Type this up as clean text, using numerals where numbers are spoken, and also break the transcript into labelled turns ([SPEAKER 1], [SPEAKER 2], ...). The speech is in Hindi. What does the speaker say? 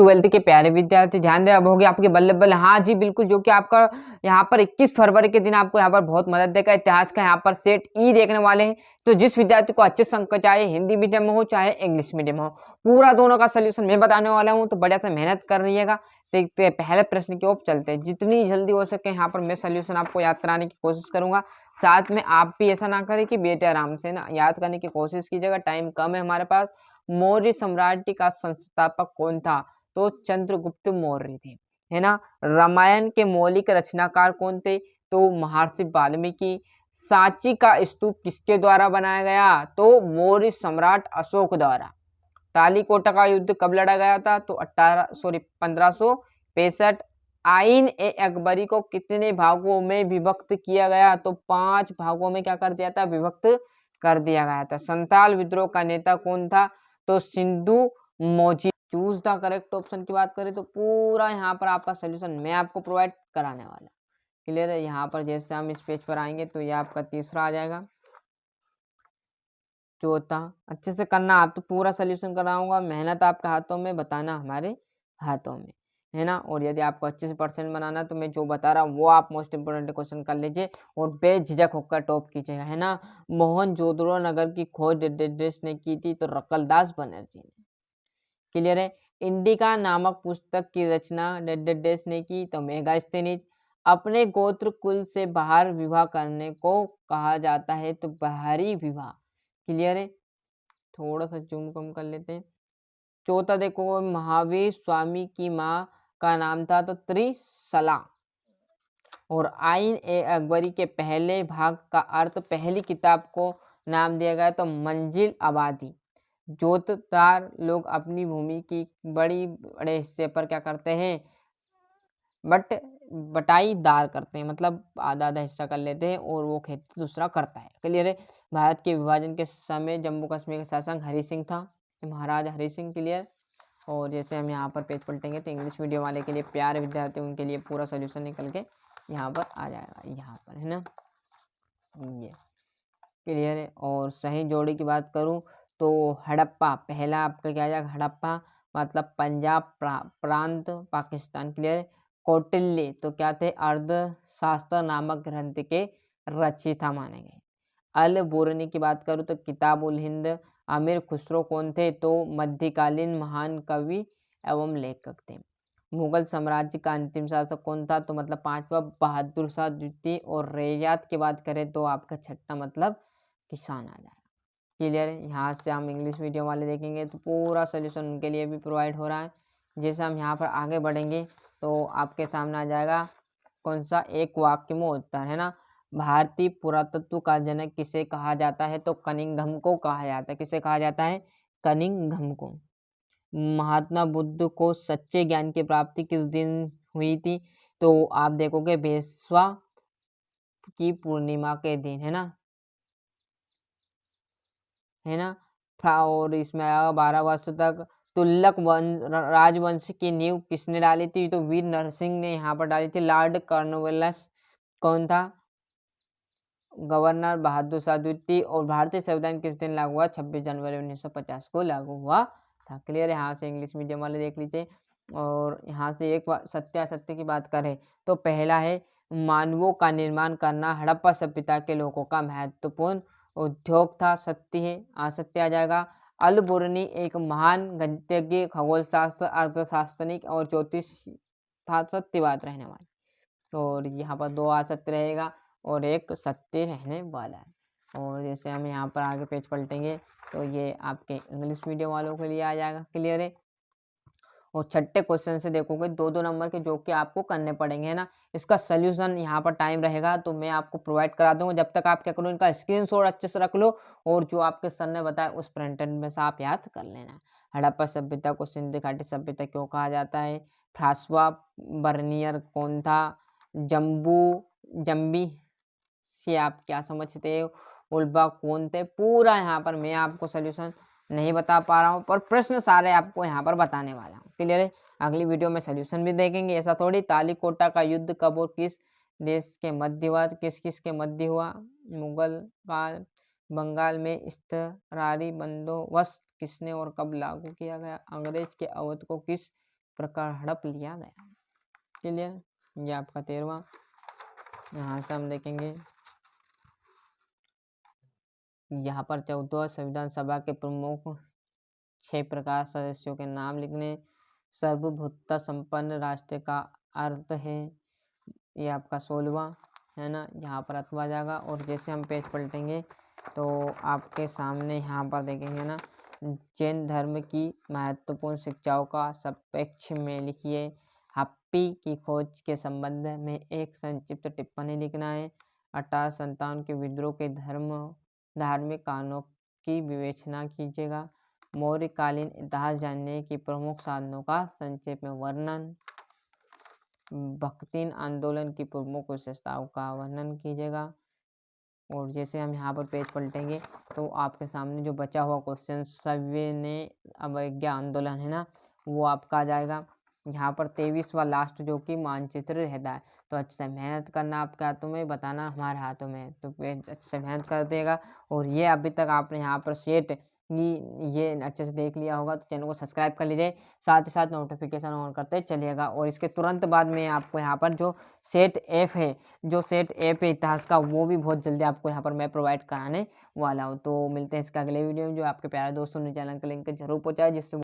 [SPEAKER 1] ट्वेल्थ के प्यारे विद्यार्थी ध्यान दें, अब होगी आपकी बल्ले बल्ले। हाँ जी बिल्कुल, जो कि आपका यहाँ पर 21 फरवरी के दिन आपको यहाँ पर बहुत मदद देगा। इतिहास का यहाँ पर सेट ई देखने वाले हैं। तो जिस विद्यार्थी को अच्छे अंक चाहे हिंदी मीडियम में हो चाहे इंग्लिश मीडियम में हो, पूरा दोनों का सोल्यूशन मैं बताने वाला हूँ। तो बढ़िया से मेहनत कर रहिएगा। देखते हैं पहले प्रश्न की ओर चलते हैं। जितनी जल्दी हो सके यहाँ पर मैं सोल्यूशन आपको याद कराने की कोशिश करूंगा। साथ में आप भी ऐसा ना करें कि बेटे आराम से ना याद करने की कोशिश कीजिएगा, टाइम कम है हमारे पास। मौर्य साम्राज्य का संस्थापक कौन था? तो चंद्रगुप्त मौर्य थे, है ना। रामायण के मौलिक रचनाकार कौन थे? तो महर्षि वाल्मीकि। सांची का स्तूप किसके द्वारा बनाया गया? तो मौर्य सम्राट अशोक द्वारा। तालीकोटा का युद्ध कब लड़ा गया था? तो 1565। आइन ए अकबरी को कितने भागों में विभक्त किया गया? तो 5 भागों में क्या कर दिया था? विभक्त कर दिया गया था। संताल विद्रोह का नेता कौन था? तो सिंधु मोची। चूज द करेक्ट ऑप्शन की बात करें तो पूरा यहाँ पर आपका सोल्यूशन मैं आपको प्रोवाइड कराने वाला। क्लियर है? यहाँ पर जैसे हम इस पेज पर आएंगे तो ये आपका तीसरा आ जाएगा। चौथा अच्छे से करना, आप तो पूरा सोल्यूशन कराऊंगा, मेहनत आपके हाथों में, बताना हमारे हाथों में, है ना। और यदि आपको अच्छे से परसेंट बनाना तो मैं जो बता रहा हूँ वो आप मोस्ट इंपोर्टेंट क्वेश्चन कर लीजिए और बेझिझक होकर टॉप कीजिएगा, है ना। मोहनजोदड़ो नगर की खोज डेडेस ने की थी? तो रकलदास बनर्जी ने। क्लियर है? इंडिका नामक पुस्तक की रचना डेडेस ने की? तो मेगास्थनीज। अपने गोत्र कुल से बाहर विवाह करने को कहा जाता है? तो बाहरी विवाह। क्लियर है? थोड़ा सा जूम कम कर लेते हैं। चौथा देखो, महावीर स्वामी की माँ का नाम था? तो त्रिशला। और आइन ए अकबरी के पहले भाग का अर्थ पहली किताब को नाम दिया गया? तो मंजिल आबादी। जोतदार लोग अपनी भूमि की बड़े हिस्से पर क्या करते हैं? बटाईदार करते हैं, मतलब आधा आधा हिस्सा कर लेते हैं और वो खेती दूसरा करता है। क्लियर है? भारत के विभाजन के समय जम्मू कश्मीर का शासक हरि सिंह था, महाराज हरि सिंह। क्लियर? और जैसे हम यहाँ पर पेज पलटेंगे तो इंग्लिश मीडियम वाले के लिए प्यारे विद्यार्थी उनके लिए पूरा सोल्यूशन निकल के यहाँ पर आ जाएगा, यहाँ पर, है ना। ये क्लियर है? और सही जोड़ी की बात करूँ तो हड़प्पा पहला आपका क्या आ जाएगा? हड़प्पा मतलब पंजाब प्रांत पाकिस्तान। क्लियर? कौटिल्य तो क्या थे? अर्थशास्त्र नामक ग्रंथ के रचयिता माने गए। अल बुरनी की बात करूँ तो किताब उल हिंद। अमीर खुसरो कौन थे? तो मध्यकालीन महान कवि एवं लेखक थे। मुगल साम्राज्य का अंतिम शासक कौन था? तो मतलब 5वां बहादुर शाह द्वितीय। और रैयत की बात करें तो आपका 6ठा मतलब किसान आ जाएगा। क्लियर है? यहाँ से हम इंग्लिश मीडियम वाले देखेंगे तो पूरा सोल्यूशन उनके लिए भी प्रोवाइड हो रहा है। जैसे हम यहाँ पर आगे बढ़ेंगे तो आपके सामने आ जाएगा कौन सा? एक वाक्य में उत्तर, है ना। भारतीय पुरातत्व का जनक किसे कहा जाता है? तो कनिंघम को कहा जाता है। किसे कहा जाता है? कनिंघम को। महात्मा बुद्ध को सच्चे ज्ञान की प्राप्ति किस दिन हुई थी? तो आप देखोगे बेसवा की पूर्णिमा के दिन, है ना, है ना। और इसमें 12 वर्ष तक तुगलक राजवंश की नींव किसने डाली थी? तो वीर नरसिंह ने यहाँ पर डाली थी। लॉर्ड कॉर्नवालिस कौन था? गवर्नर बहादुर शाह द्वितीय। और भारतीय संविधान किस दिन लागू हुआ? 26 जनवरी 1950 को लागू हुआ था। क्लियर है? यहाँ से इंग्लिश मीडियम वाले देख लीजिए। और यहाँ से एक सत्यासत्य की बात करें तो पहला है मानवों का निर्माण करना हड़प्पा सभ्यता के लोगों का महत्वपूर्ण उद्योग था। सत्य है, असत्य आ जाएगा। अल बुरनी एक महान गणितज्ञ, खगोलशास्त्र, अर्थशास्त्रज्ञ और ज्योतिष था। सत्य बात रहने वाली। और यहाँ पर 2 असत्य रहेगा और एक सत्य रहने वाला है। और जैसे हम यहाँ पर आगे पेज पलटेंगे तो ये आपके इंग्लिश मीडियम वालों के लिए आ जाएगा। क्लियर है? और छठे क्वेश्चन से देखोगे 2-2 नंबर के जो कि आपको करने पड़ेंगे, है ना। इसका सोल्यूशन यहाँ पर टाइम रहेगा तो मैं आपको प्रोवाइड करा दूंगा। जब तक आप क्या करो, इनका स्क्रीनशॉट अच्छे से रख लो और जो आपके सर ने बताया उस प्रिंटेड में से आप याद कर लेना। हड़प्पा सभ्यता को सिंधु घाटी सभ्यता क्यों कहा जाता है? फ्रांसवा बर्नियर कौन था? जम्बी से आप क्या समझते हो? उल्बा कौन थे? पूरा यहाँ पर मैं आपको सोल्यूशन नहीं बता पा रहा हूँ पर प्रश्न सारे आपको यहाँ पर बताने वाला हूँ। क्लियर है? अगली वीडियो में सोल्यूशन भी देखेंगे। ऐसा थोड़ी। तालीकोटा का युद्ध कब और किस देश के मध्य हुआ? किस किस के मध्य हुआ? मुगल काल। बंगाल में इस्तरारी बंदोबस्त किसने और कब लागू किया गया? अंग्रेज के अवध को किस प्रकार हड़प लिया गया। क्लियर, ये आपका 13वां। यहाँ से हम देखेंगे यहाँ पर 14वां संविधान सभा के प्रमुख 6 प्रकार सदस्यों के नाम लिखने। सर्वभूता संपन्न राष्ट्र का अर्थ है, ये आपका 16वां है ना, यहाँ पर अथवा जाएगा। और जैसे हम पेज पलटेंगे तो आपके सामने यहाँ पर देखेंगे ना, जैन धर्म की महत्वपूर्ण शिक्षाओं का सापेक्ष में लिखिए। हप्पी की खोज के संबंध में एक संक्षिप्त टिप्पणी लिखना है। 1857 के विद्रोह के धार्मिक कारणों की विवेचना कीजिएगा। मौर्यकालीन इतिहास जानने की प्रमुख साधनों का संक्षेप में वर्णन। भक्तिन आंदोलन की प्रमुख विशेषताओं का वर्णन कीजिएगा। और जैसे हम यहाँ पर पेज पलटेंगे तो आपके सामने जो बचा हुआ क्वेश्चन सविनय अवज्ञा आंदोलन है ना, वो आपका आ जाएगा। यहाँ पर 23वां लास्ट जो कि मानचित्र रहता है। तो अच्छे से मेहनत करना आपके हाथों में, बताना हमारे हाथों में, तो अच्छे से मेहनत कर देगा। और ये अभी तक आपने यहाँ पर सेट ये अच्छे से देख लिया होगा तो चैनल को सब्सक्राइब कर लीजिए, साथ ही साथ नोटिफिकेशन ऑन करते चलिएगा। और इसके तुरंत बाद में आपको यहाँ पर जो सेट ऐप है इतिहास का, वो भी बहुत जल्दी आपको यहाँ पर मैं प्रोवाइड कराने वाला हूँ। तो मिलते हैं इसका अगले वीडियो में। जो आपके प्यारे दोस्तों ने चैनल का लिंक जरूर पहुँचाए, जिससे